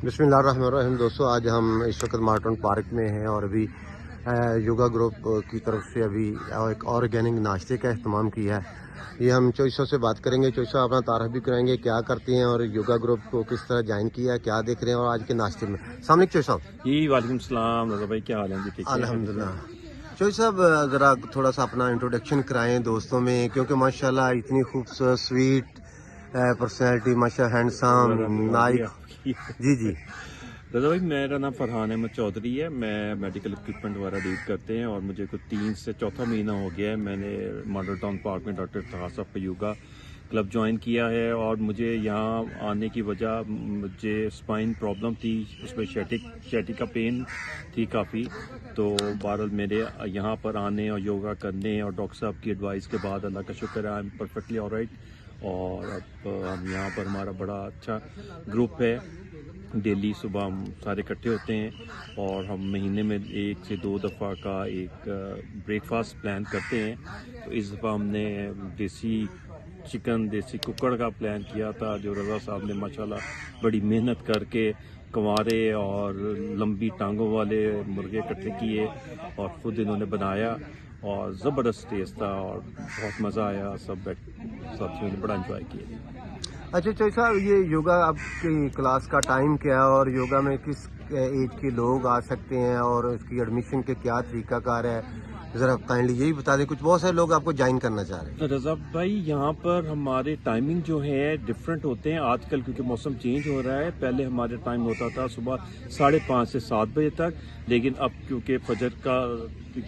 بسم اللہ الرحمن الرحیم دوستو، آج ہم اس وقت مارٹن پارک میں ہیں اور ابھی یوگا گروپ کی طرف سے ابھی ایک آرگینک ناشتے کا اہتمام کیا ہے۔ یہ ہم چوئسوں سے بات کریں گے، چوئسوں اپنا تعارف بھی کریں گے، کیا کرتے ہیں اور یوگا گروپ کو کس طرح جوائن کیا ہے، کیا دیکھ رہے ہیں اور آج کے ناشتے میں۔ السلام علیکم چوئس صاحب۔ جی وعلیکم السلام رضا بھائی، کیا حال ہے؟ جی ٹھیک ہے الحمدللہ۔ چوئس صاحب ذرا تھوڑا سا اپنا انٹروڈکشن کرائیں دوستوں میں، کیونکہ ماشاءاللہ اتنی خوبصورت سویٹ پرسنالٹی، ماشاءاللہ ہینڈسم نائک۔ جی رضا بھائی، میرا نام فرحان احمد چودھری ہے، میں میڈیکل اکوپمنٹ وغیرہ ڈیل کرتے ہیں اور مجھے کوئی 3 سے 4 مہینہ ہو گیا ہے میں نے ماڈل ٹاؤن پارک میں ڈاکٹر اتحاد صاحب کا یوگا کلب جوائن کیا ہے۔ اور مجھے یہاں آنے کی وجہ مجھے اسپائن پرابلم تھی، اس میں شیٹی کا پین تھی کافی، تو بہرحال میرے یہاں پر آنے اور یوگا کرنے اور ڈاکٹر صاحب کی ایڈوائس کے بعد اللہ کا شکر ہے آئی ایم پرفیکٹلی آلرائٹ۔ اور اب ہم یہاں پر ہمارا بڑا اچھا گروپ ہے، ڈیلی صبح ہم سارے اکٹھے ہوتے ہیں اور ہم مہینے میں 1 سے 2 دفعہ کا ایک بریک فاسٹ پلان کرتے ہیں۔ تو اس دفعہ ہم نے دیسی چکن، دیسی ککڑ کا پلان کیا تھا، جو رضا صاحب نے ماشاءاللہ بڑی محنت کر کے کنوارے اور لمبی ٹانگوں والے مرغے اکٹھے کیے اور خود انہوں نے بنایا اور زبردست ٹیسٹ تھا اور بہت مزہ آیا، سب ساتھیوں نے بڑا انجوائے کیا۔ اچھا چوئس صاحب، یہ یوگا آپ کی کلاس کا ٹائم کیا ہے اور یوگا میں کس ایج کے لوگ آ سکتے ہیں اور اس کی ایڈمیشن کے کیا طریقہ کار ہے، ذرا کائنڈلی یہی بتا دیں، کچھ بہت سارے لوگ آپ کو جوائن کرنا چاہ رہے ہیں۔ رضا بھائی، یہاں پر ہمارے ٹائمنگ جو ہے ڈفرینٹ ہوتے ہیں آج کل، کیونکہ موسم چینج ہو رہا ہے۔ پہلے ہمارے ٹائم ہوتا تھا صبح 5:30 سے 7 بجے تک، لیکن اب کیونکہ فجر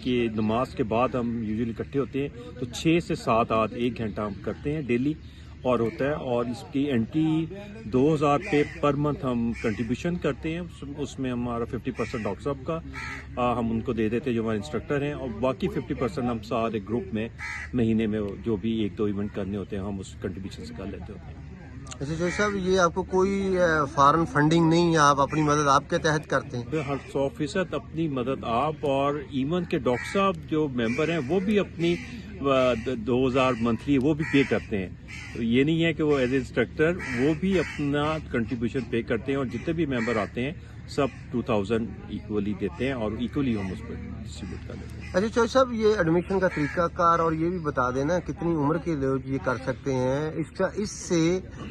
کی نماز کے بعد ہم یوزلی اکٹھے ہوتے ہیں، تو 6 سے 7 آدھ 1 گھنٹہ ہم کرتے ہیں ڈیلی اور ہوتا ہے۔ اور اس کی انٹری 2000 پہ پر منتھ ہم کنٹریبیوشن کرتے ہیں، اس میں ہمارا 50% ڈاکٹر صاحب کا ہم ان کو دے دیتے ہیں جو ہمارے انسٹرکٹر ہیں، اور باقی 50% ہم سارے گروپ میں مہینے میں جو بھی 1-2 ایونٹ کرنے ہوتے ہیں ہم اس کنٹریبیوشن سے کر لیتے ہوتے ہیں۔ اچھا چوئس صاحب، یہ آپ کو کوئی فارن فنڈنگ نہیں ہے، آپ اپنی مدد آپ کے تحت کرتے ہیں؟ ہر 100% اپنی مدد آپ، اور ایون کے ڈاکٹر صاحب جو ممبر ہیں وہ بھی اپنی 2000 منتھلی وہ بھی پے کرتے ہیں۔ تو یہ نہیں ہے کہ وہ ایز اے انسٹرکٹر، وہ بھی اپنا کنٹریبیوشن پے کرتے ہیں، اور جتنے بھی ممبر آتے ہیں سب 2000 ایکولی دیتے ہیں اور ایکولی ہم اس پر ڈسٹریبیوٹ کر لیتے ہیں۔ اچھا چوئس صاحب، یہ ایڈمیشن کا طریقہ کار اور یہ بھی بتا دینا کتنی عمر کے لوگ یہ کر سکتے ہیں، اس سے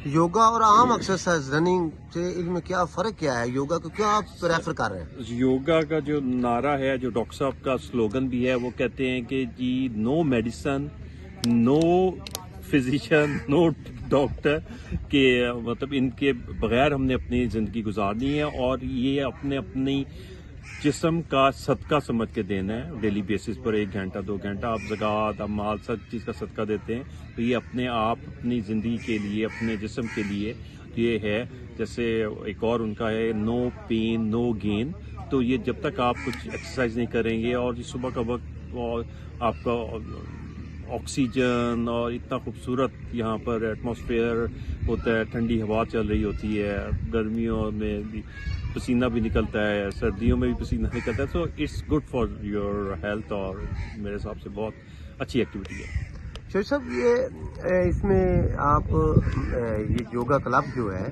یوگا اور عام ایکسرسائز رننگ سے ان میں کیا فرق کیا ہے، یوگا کو کیوں آپ پریفر کر رہے ہیں؟ یوگا کا جو نعرہ ہے، جو ڈاکٹر صاحب کا سلوگن بھی ہے، وہ کہتے ہیں کہ جی نو میڈیسن، نو فزیشین، نو ڈاکٹر، کہ مطلب ان کے بغیر ہم نے اپنی زندگی گزارنی ہے، اور یہ اپنی جسم کا صدقہ سمجھ کے دینا ہے ڈیلی بیسس پر 1 گھنٹہ 2 گھنٹہ۔ آپ زکوٰۃ، آپ مال، سب چیز کا صدقہ دیتے ہیں، تو یہ اپنے آپ اپنی زندگی کے لیے، اپنے جسم کے لیے یہ ہے۔ جیسے ایک اور ان کا ہے نو پین نو گین، تو یہ جب تک آپ کچھ ایکسرسائز نہیں کریں گے، اور صبح کا وقت اور آپ کا آکسیجن اور اتنا خوبصورت یہاں پر ایٹماسفیئر ہوتا ہے، ٹھنڈی ہوا چل رہی ہوتی ہے، گرمیوں میں بھی پسینہ بھی نکلتا ہے، سردیوں میں بھی پسینہ نکلتا ہے، تو it's good for your health, اور میرے حساب سے بہت اچھی ایکٹیویٹی ہے۔ شیخ صاحب، یہ اس میں آپ یہ یوگا کلب جو ہے،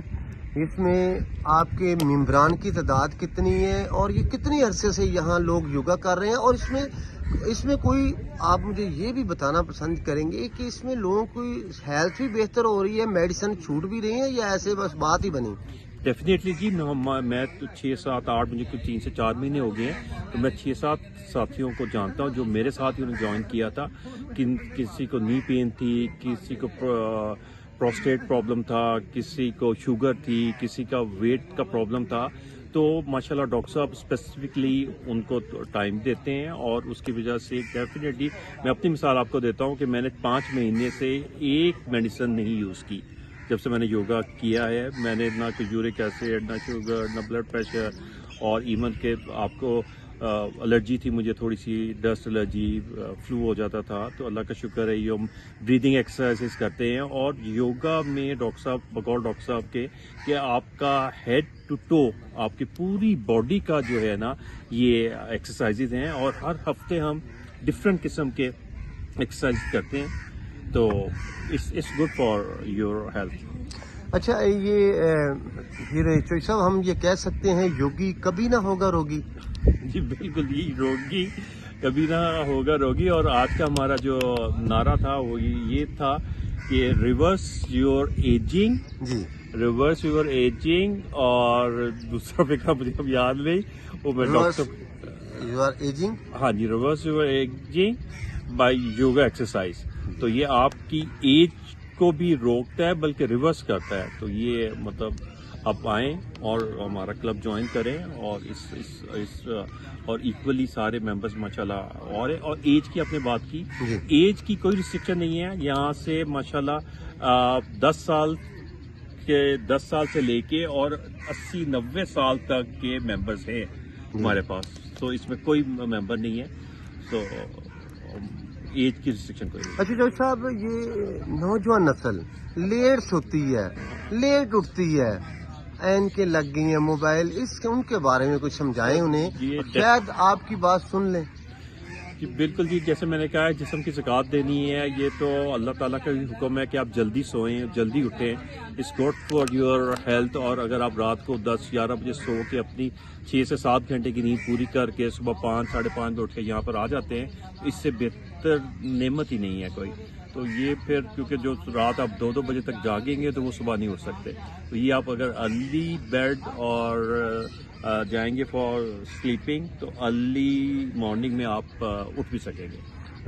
اس میں آپ کے ممبران کی تعداد کتنی ہے اور یہ کتنی عرصے سے یہاں لوگ یوگا کر رہے ہیں، اور اس میں کوئی آپ مجھے یہ بھی بتانا پسند کریں گے کہ اس میں لوگوں کی ہیلتھ بھی بہتر ہو رہی ہے، میڈیسن چھوٹ بھی رہی ہیں، یا ایسے بس بات ہی بنی؟ ڈیفینیٹلی جی، میں تو 6 7 8 مجھے کچھ 3 سے 4 مہینے ہو گئے ہیں، تو میں 6 7 ساتھیوں کو جانتا ہوں جو میرے ساتھ ہی انہوں نے جوائن کیا تھا۔ کسی کو نی پین تھی، کسی کو پروسٹیٹ پرابلم تھا، کسی کو شوگر تھی، کسی کا ویٹ کا پرابلم تھا، تو ماشاءاللہ ڈاکٹر صاحب اسپیسیفکلی ان کو ٹائم دیتے ہیں، اور اس کی وجہ سے ڈیفینیٹلی میں اپنی مثال آپ کو دیتا ہوں کہ میں نے 5 مہینے سے ایک میڈیسن نہیں یوز کی جب سے میں نے یوگا کیا ہے۔ میں نے نہ کہ یورک ایسڈ، نہ شوگر، نہ بلڈ پریشر، اور ایون کہ آپ کو الرجی تھی، مجھے تھوڑی سی ڈسٹ الرجی، فلو ہو جاتا تھا، تو اللہ کا شکر ہے یہ ہم بریدنگ ایکسرسائز کرتے ہیں۔ اور یوگا میں ڈاکٹر صاحب، بقول ڈاکٹر صاحب کے، کہ آپ کا ہیڈ ٹو ٹو، آپ کی پوری باڈی کا جو ہے نا یہ ایکسرسائزز ہیں، اور ہر ہفتے ہم ڈفرینٹ قسم کے ایکسرسائز کرتے ہیں، تو it's good for your health. اچھا یہ پھر چوئی صاحب ہم یہ کہہ سکتے ہیں یوگی کبھی نہ ہوگا روگی؟ جی بالکل، یہ روگی کبھی نہ ہوگا روگی. اور آج کا ہمارا جو نعرہ تھا وہ یہ تھا کہ ریورس یور ایجنگ، جی ریورس یور ایجنگ. اور دوسرا فکر مجھے اب یاد نہیں، وہ میں ڈاکٹر، یو آر ایجنگ. ہاں جی، reverse your ageing by yoga exercise. تو یہ آپ کی ایج کو بھی روکتا ہے بلکہ ریورس کرتا ہے. تو یہ مطلب آپ آئیں اور ہمارا کلب جوائن کریں، اور اس اور ایکولی سارے ممبرز ماشاءاللہ. اور ایج کی آپ نے بات کی، جی ایج کی کوئی ریسٹرکشن نہیں ہے. یہاں سے ماشاءاللہ 10 سال سے لے کے اور 80-90 سال تک کے ممبرز ہیں ہمارے پاس. تو اس میں کوئی ممبر نہیں ہے، تو ایج کی ریسٹرکشن کوئی نہیں. اچھا جوش صاحب، یہ نوجوان نسل لیٹ سوتی ہے، لیٹ اٹھتی ہے، این کے لگ گئی ہیں موبائل، ان کے بارے میں کچھ سمجھائیں انہیں، شاید آپ کی بات سن لیں. جی بالکل جی، جیسے میں نے کہا ہے جسم کی زکوٰۃ دینی ہے. یہ تو اللہ تعالیٰ کا بھی حکم ہے کہ آپ جلدی سوئیں، جلدی اٹھیں. It's good for your health. اور اگر آپ رات کو 10-11 بجے سو کے اپنی 6 سے 7 گھنٹے کی نیند پوری کر کے صبح 5-5:30 بجے اٹھ کے یہاں پر آ جاتے ہیں، تو اس سے بہتر نعمت ہی نہیں ہے کوئی. تو یہ پھر کیونکہ جو رات آپ 2 بجے تک جاگیں گے تو وہ صبح نہیں اٹھ سکتے. تو یہ آپ اگر ارلی بیڈ اور جائیں گے فار سلیپنگ تو ارلی مارننگ میں آپ اٹھ بھی سکیں گے.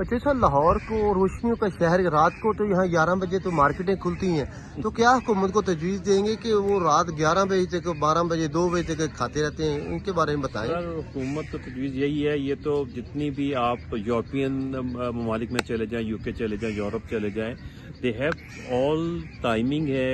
اچھا سر، لاہور کو روشنیوں کا شہر، رات کو تو یہاں 11 بجے تو مارکیٹیں کھلتی ہیں، تو کیا حکومت کو تجویز دیں گے کہ وہ رات 11 بجے تک 12 بجے 2 بجے تک کھاتے رہتے ہیں؟ ان کے بارے میں بتائیں. سر حکومت تو تجویز یہی ہے، یہ تو جتنی بھی آپ یورپین ممالک میں چلے جائیں، UK چلے جائیں، یورپ چلے جائیں، دے ہیو آل ٹائمنگ ہے